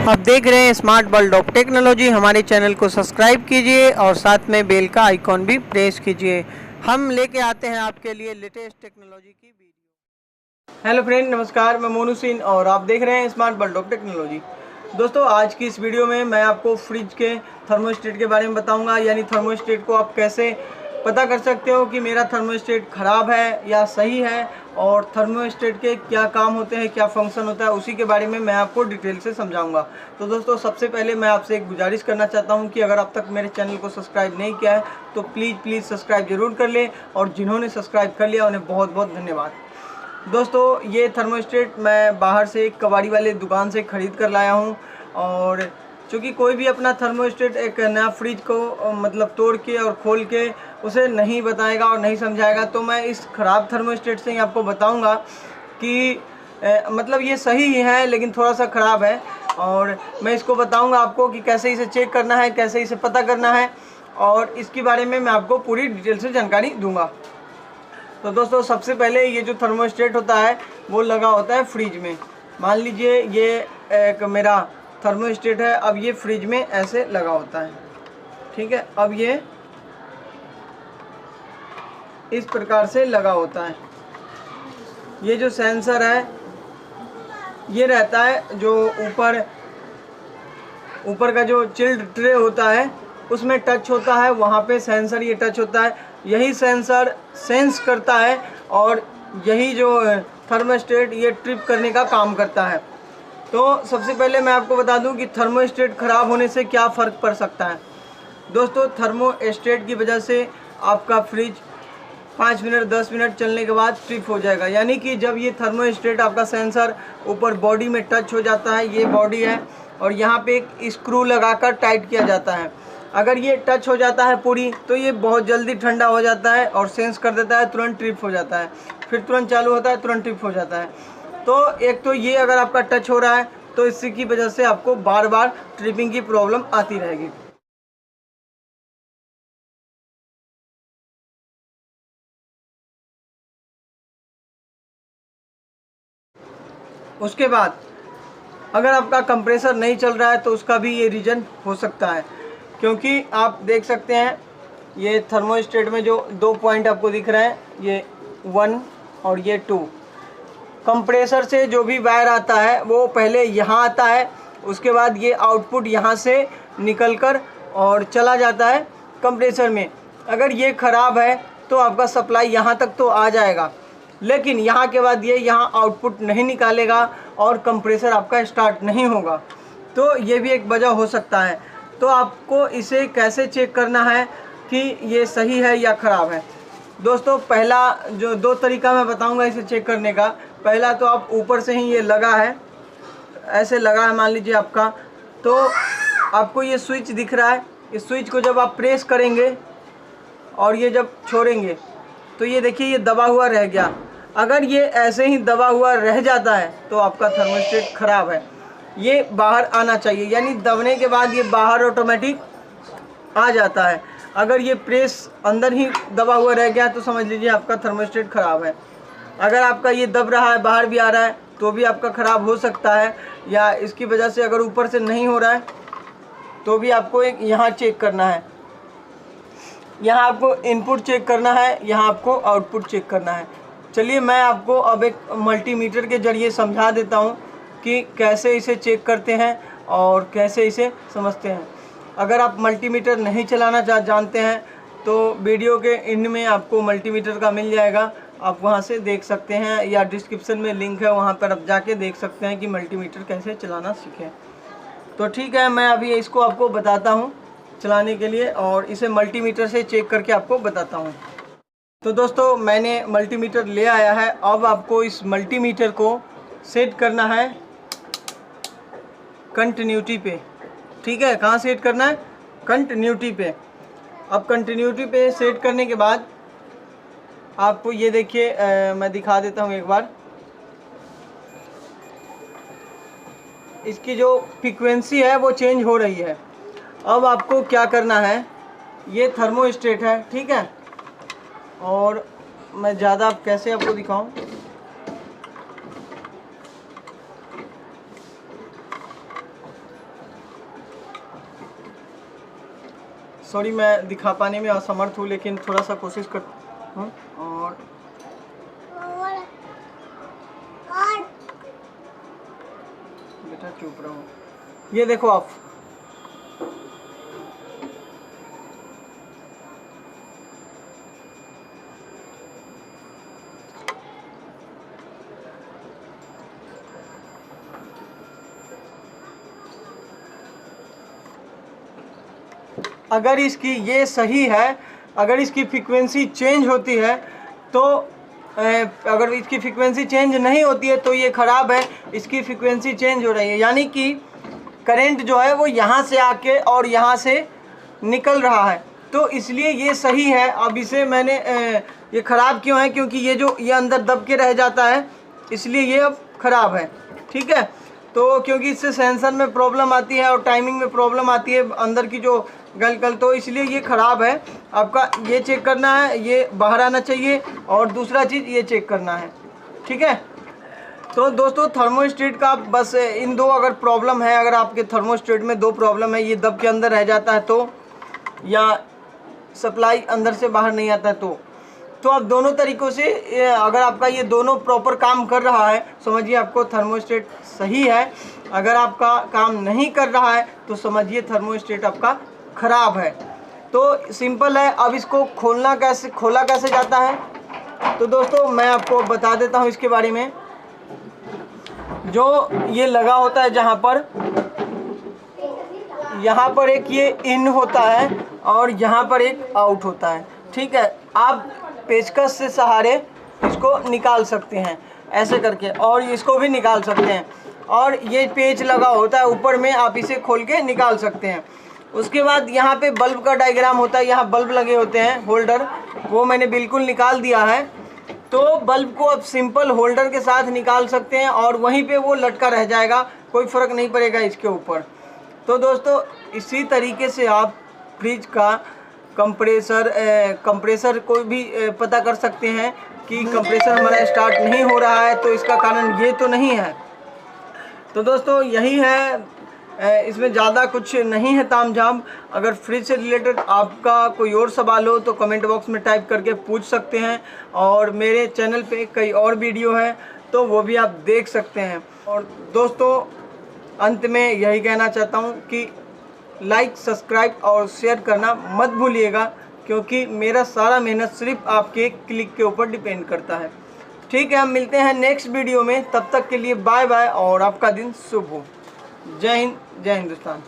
आप देख रहे हैं स्मार्ट वर्ल्ड ऑफ टेक्नोलॉजी। हमारे चैनल को सब्सक्राइब कीजिए और साथ में बेल का आइकॉन भी प्रेस कीजिए। हम लेके आते हैं आपके लिए लेटेस्ट टेक्नोलॉजी की वीडियो। हेलो फ्रेंड, नमस्कार। मैं मोनू सिंह और आप देख रहे हैं स्मार्ट वर्ल्ड ऑफ टेक्नोलॉजी। दोस्तों, आज की इस वीडियो में मैं आपको फ्रिज के थर्मोस्टेट के बारे में बताऊंगा, यानी थर्मोस्टेट को आप कैसे पता कर सकते हो कि मेरा थर्मोस्टेट ख़राब है या सही है, और थर्मोस्टेट के क्या काम होते हैं, क्या फंक्शन होता है, उसी के बारे में मैं आपको डिटेल से समझाऊंगा। तो दोस्तों, सबसे पहले मैं आपसे एक गुजारिश करना चाहता हूं कि अगर अब तक मेरे चैनल को सब्सक्राइब नहीं किया है तो प्लीज़ सब्सक्राइब ज़रूर कर लें, और जिन्होंने सब्सक्राइब कर लिया उन्हें बहुत बहुत धन्यवाद। दोस्तों, ये थर्मोस्टेट मैं बाहर से एक कबाड़ी वाले दुकान से ख़रीद कर लाया हूँ, और चूँकि कोई भी अपना थर्मोस्टेट एक नया फ्रिज को मतलब तोड़ के और खोल के उसे नहीं बताएगा और नहीं समझाएगा, तो मैं इस ख़राब थर्मोस्टेट से ही आपको बताऊंगा कि मतलब ये सही ही है लेकिन थोड़ा सा ख़राब है, और मैं इसको बताऊंगा आपको कि कैसे इसे चेक करना है, कैसे इसे पता करना है, और इसके बारे में मैं आपको पूरी डिटेल से जानकारी दूंगा। तो दोस्तों, सबसे पहले ये जो थर्मोस्टेट होता है वो लगा होता है फ्रिज में। मान लीजिए ये एक मेरा थर्मोस्टेट है, अब ये फ्रिज में ऐसे लगा होता है, ठीक है। अब ये इस प्रकार से लगा होता है। ये जो सेंसर है ये रहता है जो ऊपर का जो चिल्ड ट्रे होता है उसमें टच होता है, वहाँ पे सेंसर ये टच होता है, यही सेंसर सेंस करता है, और यही जो थर्मोस्टेट ये ट्रिप करने का काम करता है। तो सबसे पहले मैं आपको बता दूं कि थर्मोस्टेट ख़राब होने से क्या फ़र्क पड़ सकता है। दोस्तों, थर्मोस्टेट की वजह से आपका फ्रिज 5 मिनट 10 मिनट चलने के बाद ट्रिप हो जाएगा, यानी कि जब ये थर्मोस्टेट आपका सेंसर ऊपर बॉडी में टच हो जाता है, ये बॉडी है और यहाँ पे एक स्क्रू लगाकर टाइट किया जाता है। अगर ये टच हो जाता है पूरी, तो ये बहुत जल्दी ठंडा हो जाता है और सेंस कर देता है, तुरंत ट्रिप हो जाता है, फिर तुरंत चालू होता है, तुरंत ट्रिप हो जाता है। तो एक तो ये अगर आपका टच हो रहा है तो इसी की वजह से आपको बार बार ट्रिपिंग की प्रॉब्लम आती रहेगी। उसके बाद अगर आपका कंप्रेसर नहीं चल रहा है तो उसका भी ये रीज़न हो सकता है, क्योंकि आप देख सकते हैं ये थर्मोस्टेट में जो 2 पॉइंट आपको दिख रहे हैं, ये 1 और ये 2, कंप्रेसर से जो भी वायर आता है वो पहले यहाँ आता है, उसके बाद ये आउटपुट यहाँ से निकलकर और चला जाता है कंप्रेसर में। अगर ये ख़राब है तो आपका सप्लाई यहाँ तक तो आ जाएगा, लेकिन यहाँ के बाद ये यहाँ आउटपुट नहीं निकालेगा और कंप्रेसर आपका स्टार्ट नहीं होगा। तो ये भी एक वजह हो सकता है। तो आपको इसे कैसे चेक करना है कि ये सही है या ख़राब है। दोस्तों, पहला जो 2 तरीका मैं बताऊंगा इसे चेक करने का। पहला तो आप ऊपर से ही ये लगा है, ऐसे लगा है मान लीजिए आपका, तो आपको ये स्विच दिख रहा है, इस स्विच को जब आप प्रेस करेंगे और ये जब छोड़ेंगे तो ये देखिए ये दबा हुआ रह गया। अगर ये ऐसे ही दबा हुआ रह जाता है तो आपका थर्मोस्टेट ख़राब है। ये बाहर आना चाहिए, यानी दबने के बाद ये बाहर ऑटोमेटिक आ जाता है। अगर ये प्रेस अंदर ही दबा हुआ रह गया तो समझ लीजिए आपका थर्मोस्टेट ख़राब है। अगर आपका ये दब रहा है, बाहर भी आ रहा है, तो भी आपका ख़राब हो सकता है, या इसकी वजह से अगर ऊपर से नहीं हो रहा है तो भी आपको एक यहाँ चेक करना है। यहाँ आपको इनपुट चेक करना है, यहाँ आपको आउटपुट चेक करना है। चलिए मैं आपको अब एक मल्टीमीटर के ज़रिए समझा देता हूँ कि कैसे इसे चेक करते हैं और कैसे इसे समझते हैं। अगर आप मल्टीमीटर नहीं चलाना जानते हैं तो वीडियो के एंड में आपको मल्टीमीटर का मिल जाएगा, आप वहां से देख सकते हैं, या डिस्क्रिप्शन में लिंक है, वहां पर आप जाके देख सकते हैं कि मल्टीमीटर कैसे चलाना सीखें। तो ठीक है, मैं अभी इसको आपको बताता हूं चलाने के लिए, और इसे मल्टीमीटर से चेक करके आपको बताता हूं। तो दोस्तों, मैंने मल्टीमीटर ले आया है। अब आपको इस मल्टीमीटर को सेट करना है कंटिन्यूटी पे, ठीक है। कहाँ सेट करना है? कंटिन्यूटी पे। अब कंटिन्यूटी पे सेट करने के बाद आपको ये देखिए, मैं दिखा देता हूँ एक बार। इसकी जो फ्रीक्वेंसी है वो चेंज हो रही है। अब आपको क्या करना है, ये थर्मोस्टेट है, ठीक है, और मैं ज़्यादा कैसे आपको दिखाऊं, सॉरी मैं दिखा पाने में असमर्थ हूँ, लेकिन थोड़ा सा कोशिश करता हूँ। और बेटा चुप रहो, ये देखो आप, अगर इसकी ये सही है, अगर इसकी फ्रीक्वेंसी चेंज होती है तो अगर इसकी फ्रीक्वेंसी चेंज नहीं होती है तो ये ख़राब है। इसकी फ्रीक्वेंसी चेंज हो रही है, यानी कि करंट जो है वो यहाँ से आके और यहाँ से निकल रहा है, तो इसलिए ये सही है। अब इसे मैंने ये ख़राब क्यों है, क्योंकि ये अंदर दब के रह जाता है, इसलिए ये अब ख़राब है। ठीक है, तो क्योंकि इससे सेंसर में प्रॉब्लम आती है और टाइमिंग में प्रॉब्लम आती है, अंदर की जो गल तो इसलिए ये ख़राब है। आपका ये चेक करना है, ये बाहर आना चाहिए, और दूसरा चीज़ ये चेक करना है। ठीक है, तो दोस्तों थर्मोस्टेट का बस इन दो अगर प्रॉब्लम है, अगर आपके थर्मोस्टेट में दो प्रॉब्लम है, ये दब के अंदर रह जाता है तो, या सप्लाई अंदर से बाहर नहीं आता है तो आप दोनों तरीक़ों से अगर आपका ये दोनों प्रॉपर काम कर रहा है, समझिए आपको थर्मोस्टेट सही है। अगर आपका काम नहीं कर रहा है तो समझिए थर्मोस्टेट आपका ख़राब है। तो सिंपल है। अब इसको खोला कैसे जाता है, तो दोस्तों मैं आपको बता देता हूँ इसके बारे में। जो ये लगा होता है जहाँ पर, यहाँ पर एक ये इन होता है और यहाँ पर एक आउट होता है। ठीक है, आप पेचकस से सहारे इसको निकाल सकते हैं ऐसे करके, और इसको भी निकाल सकते हैं, और ये पेच लगा होता है ऊपर में, आप इसे खोल के निकाल सकते हैं। उसके बाद यहाँ पे बल्ब का डायग्राम होता है, यहाँ बल्ब लगे होते हैं होल्डर, वो मैंने बिल्कुल निकाल दिया है। तो बल्ब को आप सिंपल होल्डर के साथ निकाल सकते हैं और वहीं पे वो लटका रह जाएगा, कोई फ़र्क नहीं पड़ेगा इसके ऊपर। तो दोस्तों इसी तरीके से आप फ्रिज का कंप्रेसर को भी पता कर सकते हैं कि कंप्रेसर हमारा स्टार्ट नहीं हो रहा है, तो इसका कारण ये तो नहीं है। तो दोस्तों यही है, इसमें ज़्यादा कुछ नहीं है तामझाम। अगर फ्रिज से रिलेटेड आपका कोई और सवाल हो तो कमेंट बॉक्स में टाइप करके पूछ सकते हैं, और मेरे चैनल पे कई और वीडियो हैं तो वो भी आप देख सकते हैं। और दोस्तों अंत में यही कहना चाहता हूँ कि लाइक, सब्सक्राइब और शेयर करना मत भूलिएगा, क्योंकि मेरा सारा मेहनत सिर्फ आपके क्लिक के ऊपर डिपेंड करता है। ठीक है, हम मिलते हैं नेक्स्ट वीडियो में, तब तक के लिए बाय बाय और आपका दिन शुभ हो। जय हिंद, जय हिंदुस्तान।